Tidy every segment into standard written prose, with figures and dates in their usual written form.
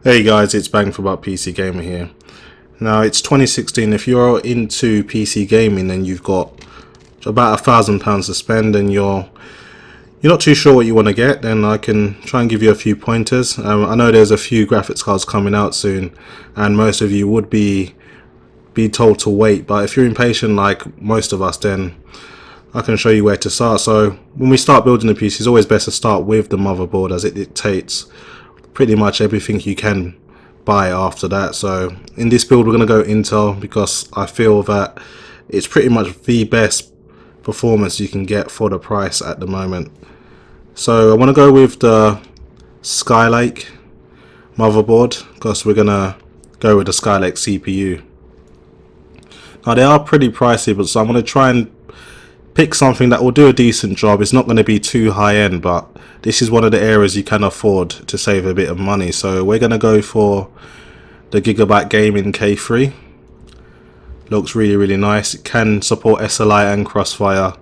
Hey guys, it's Bang for Buck PC Gamer here. Now it's 2016. If you're into PC gaming and you've got about £1,000 to spend and you're not too sure what you want to get, then I can try and give you a few pointers. I know there's a few graphics cards coming out soon, and most of you would be told to wait. But if you're impatient like most of us, then I can show you where to start. So when we start building a PC, it's always best to start with the motherboard, as it dictates pretty much everything you can buy after that. So in this build we're going to go Intel because I feel that it's pretty much the best performance you can get for the price at the moment. So I want to go with the Skylake motherboard because we're going to go with the Skylake CPU. Now they are pretty pricey, but so I'm going to try and pick something that will do a decent job. It's not going to be too high end, but this is one of the areas you can afford to save a bit of money. So we're going to go for the Gigabyte Gaming K3. Looks really nice. It can support SLI and Crossfire.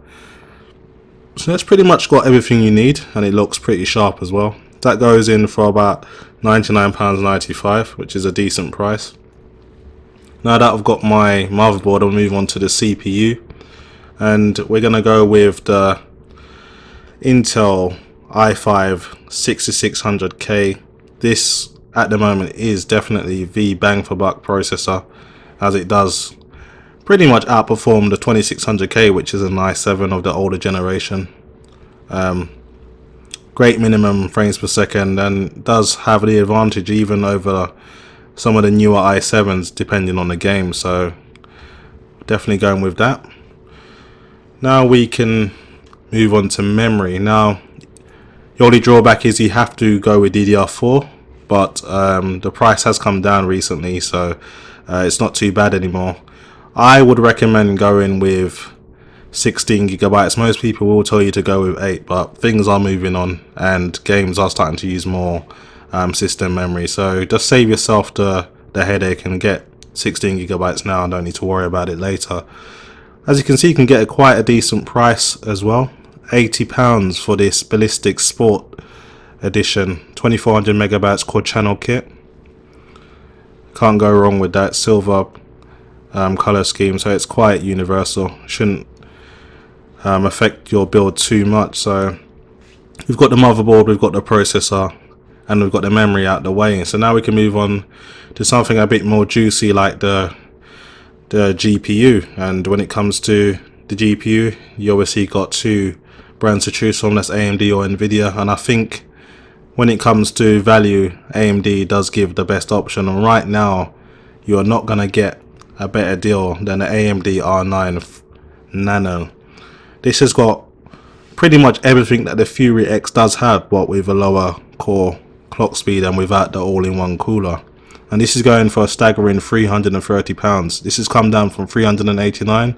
So that's pretty much got everything you need, and it looks pretty sharp as well. That goes in for about £99.95, which is a decent price. Now that I've got my motherboard, I'll move on to the CPU. And we're going to go with the Intel i5 6600K. This at the moment is definitely the bang for buck processor, as it does pretty much outperform the 2600K, which is an i7 of the older generation. Great minimum frames per second, and does have the advantage even over some of the newer i7s depending on the game. So definitely going with that. Now we can move on to memory. Now the only drawback is you have to go with DDR4, but the price has come down recently, so it's not too bad anymore. I would recommend going with 16 gigabytes. Most people will tell you to go with 8, but things are moving on and games are starting to use more system memory, so just save yourself the headache and get 16 gigabytes now and don't need to worry about it later. As you can see, you can get quite a decent price as well. £80 for this Ballistic Sport Edition, 2400 megabytes quad channel kit. Can't go wrong with that silver color scheme, so it's quite universal. Shouldn't affect your build too much. So we've got the motherboard, we've got the processor, and we've got the memory out the way. So now we can move on to something a bit more juicy, like the GPU. And when it comes to the GPU, you obviously got two brands to choose from, that's AMD or Nvidia, and I think when it comes to value, AMD does give the best option, and right now you are not going to get a better deal than the AMD R9 Nano. This has got pretty much everything that the Fury X does have, but with a lower core clock speed and without the all-in-one cooler. And this is going for a staggering £330. This has come down from £389.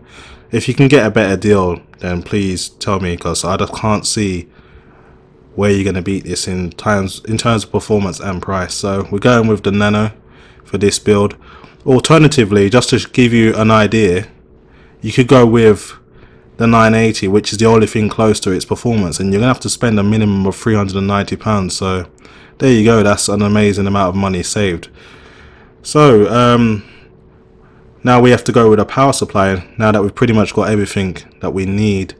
If you can get a better deal, then please tell me, because I just can't see where you're going to beat this in terms of performance and price. So we're going with the Nano for this build. Alternatively, just to give you an idea, you could go with the 980, which is the only thing close to its performance, and you're going to have to spend a minimum of £390. So there you go, that's an amazing amount of money saved. So now we have to go with a power supply, now that we've pretty much got everything that we need.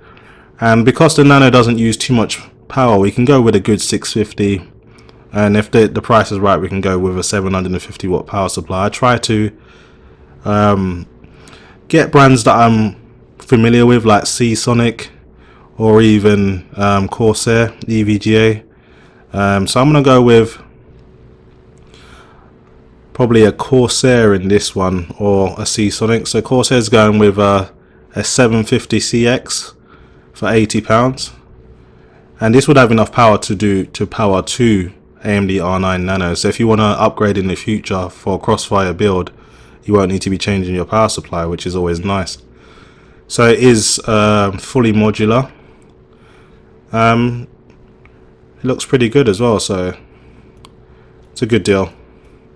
And because the Nano doesn't use too much power, we can go with a good 650, and if the price is right, we can go with a 750 watt power supply. I try to get brands that I'm familiar with, like Seasonic or even Corsair EVGA. So I'm going to go with probably a Corsair in this one, or a Seasonic. So Corsair's going with a 750CX for £80, and this would have enough power to power two AMD R9 Nano. So if you want to upgrade in the future for a Crossfire build, you won't need to be changing your power supply, which is always nice. So it is fully modular. It looks pretty good as well, so it's a good deal,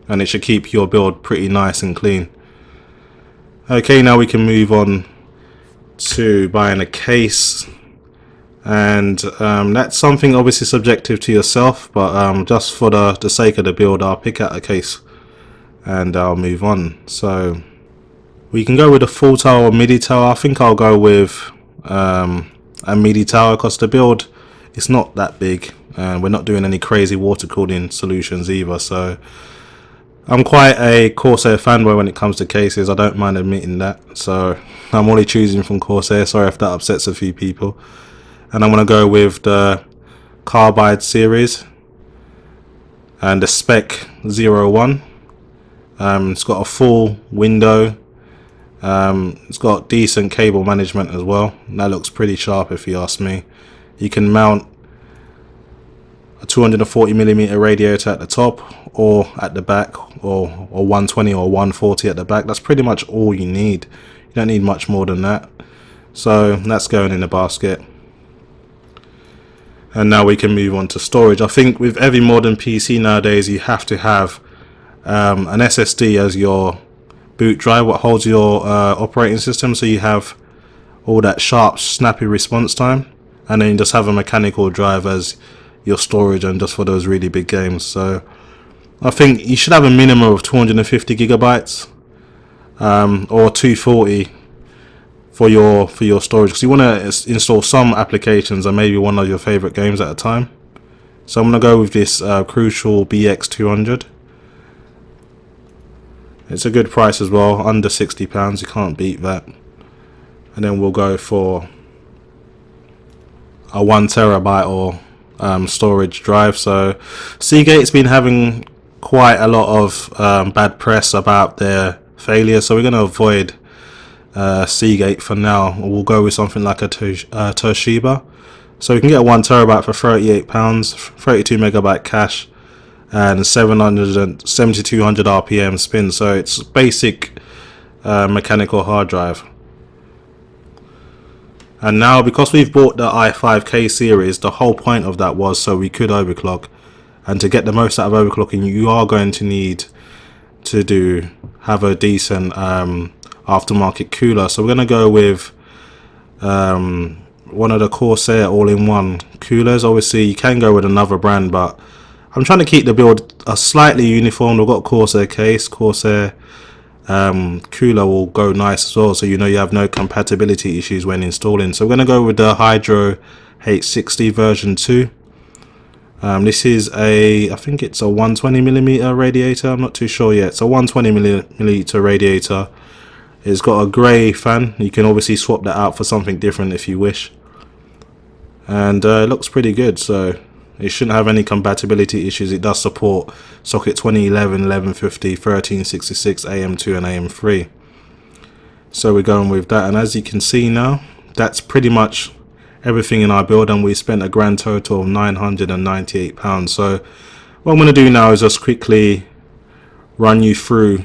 and it should keep your build pretty nice and clean. Okay, now we can move on to buying a case. and that's something obviously subjective to yourself, but just for the sake of the build, I'll pick out a case and I'll move on. So we can go with a full tower or MIDI tower. I think I'll go with a MIDI tower because the build is not that big and we're not doing any crazy water cooling solutions either. So I'm quite a Corsair fanboy when it comes to cases. I don't mind admitting that. So I'm only choosing from Corsair. Sorry if that upsets a few people. And I'm going to go with the Carbide series and the Spec 01. It's got a full window. It's got decent cable management as well. That looks pretty sharp if you ask me. You can mount a 240mm radiator at the top or at the back, or 120 or 140 at the back. That's pretty much all you need. You don't need much more than that. So that's going in the basket. And now we can move on to storage. I think with every modern PC nowadays you have to have an SSD as your boot drive, what holds your operating system, so you have all that sharp, snappy response time, and then you just have a mechanical drive as your storage and just for those really big games. So I think you should have a minimum of 250 gigabytes or 240 for your storage, because you want to install some applications and maybe one of your favorite games at a time. So I'm going to go with this Crucial BX200. It's a good price as well, under £60, you can't beat that. And then we'll go for a 1TB or storage drive. So Seagate's been having quite a lot of bad press about their failure, so we're going to avoid Seagate for now. We'll go with something like a Toshiba. So we can get a 1TB for £38, 32MB cache, and 7200 RPM spin. So it's basic mechanical hard drive. And now, because we've bought the i5K series, the whole point of that was so we could overclock, and to get the most out of overclocking you are going to need to have a decent aftermarket cooler. So we're going to go with one of the Corsair all-in-one coolers. Obviously you can go with another brand, but I'm trying to keep the build slightly uniform. We've got Corsair case, Corsair cooler will go nice as well, so you know you have no compatibility issues when installing. So we're going to go with the Hydro H60 version 2. This is I think it's a 120mm radiator. I'm not too sure yet. It's a 120mm radiator. It's got a grey fan. You can obviously swap that out for something different if you wish. And it looks pretty good, so it shouldn't have any compatibility issues. It does support socket 2011, 1150, 1366, AM2 and AM3. So we're going with that, and as you can see now, that's pretty much everything in our build, and we spent a grand total of £998. So what I'm going to do now is just quickly run you through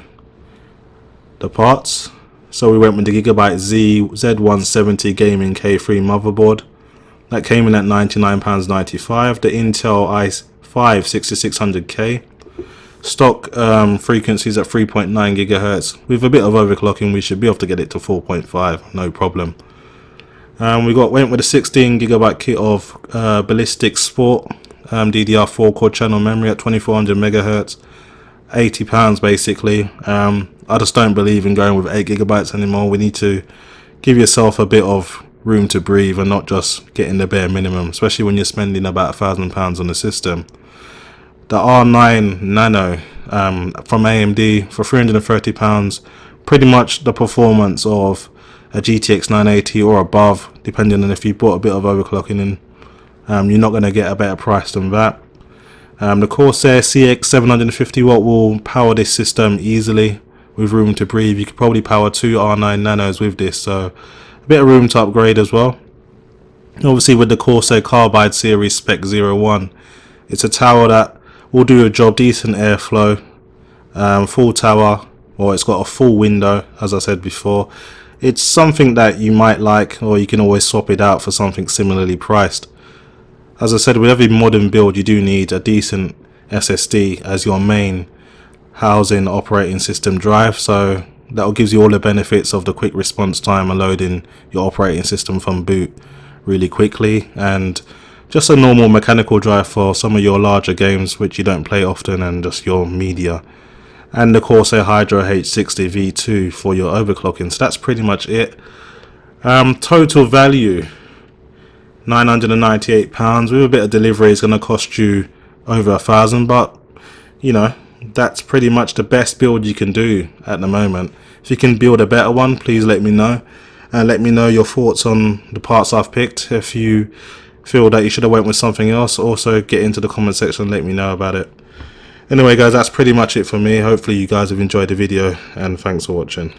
the parts. So we went with the Gigabyte Z170 Gaming K3 motherboard. That came in at £99.95. The Intel i5 6600K. Stock frequencies at 3.9 GHz. With a bit of overclocking, we should be able to get it to 4.5, no problem. We went with a 16 GB kit of Ballistic Sport DDR4 quad channel memory at 2400 MHz. £80 basically. I just don't believe in going with 8 GB anymore. We need to give yourself a bit of room to breathe and not just getting the bare minimum, especially when you're spending about £1,000 on the system. The R9 Nano from AMD for £330, pretty much the performance of a GTX 980 or above, depending on if you put a bit of overclocking in. You're not going to get a better price than that. The Corsair CX 750W will power this system easily with room to breathe. You could probably power 2 R9 Nanos with this, so a bit of room to upgrade as well. Obviously with the Corsair Carbide series Spec 01, it's a tower that will do a job, decent airflow, full tower, or it's got a full window, as I said before. It's something that you might like, or you can always swap it out for something similarly priced. As I said, with every modern build you do need a decent SSD as your main housing operating system drive, so that gives you all the benefits of the quick response time and loading your operating system from boot really quickly, and just a normal mechanical drive for some of your larger games which you don't play often, and just your media, and the Corsair Hydro H60 V2 for your overclocking. So that's pretty much it. Total value £998. With a bit of delivery is going to cost you over £1,000, but you know, that's pretty much the best build you can do at the moment. If you can build a better one, please let me know, and let me know your thoughts on the parts I've picked. If you feel that you should have went with something else, also get into the comment section and let me know about it. Anyway guys, that's pretty much it for me. Hopefully you guys have enjoyed the video, and thanks for watching.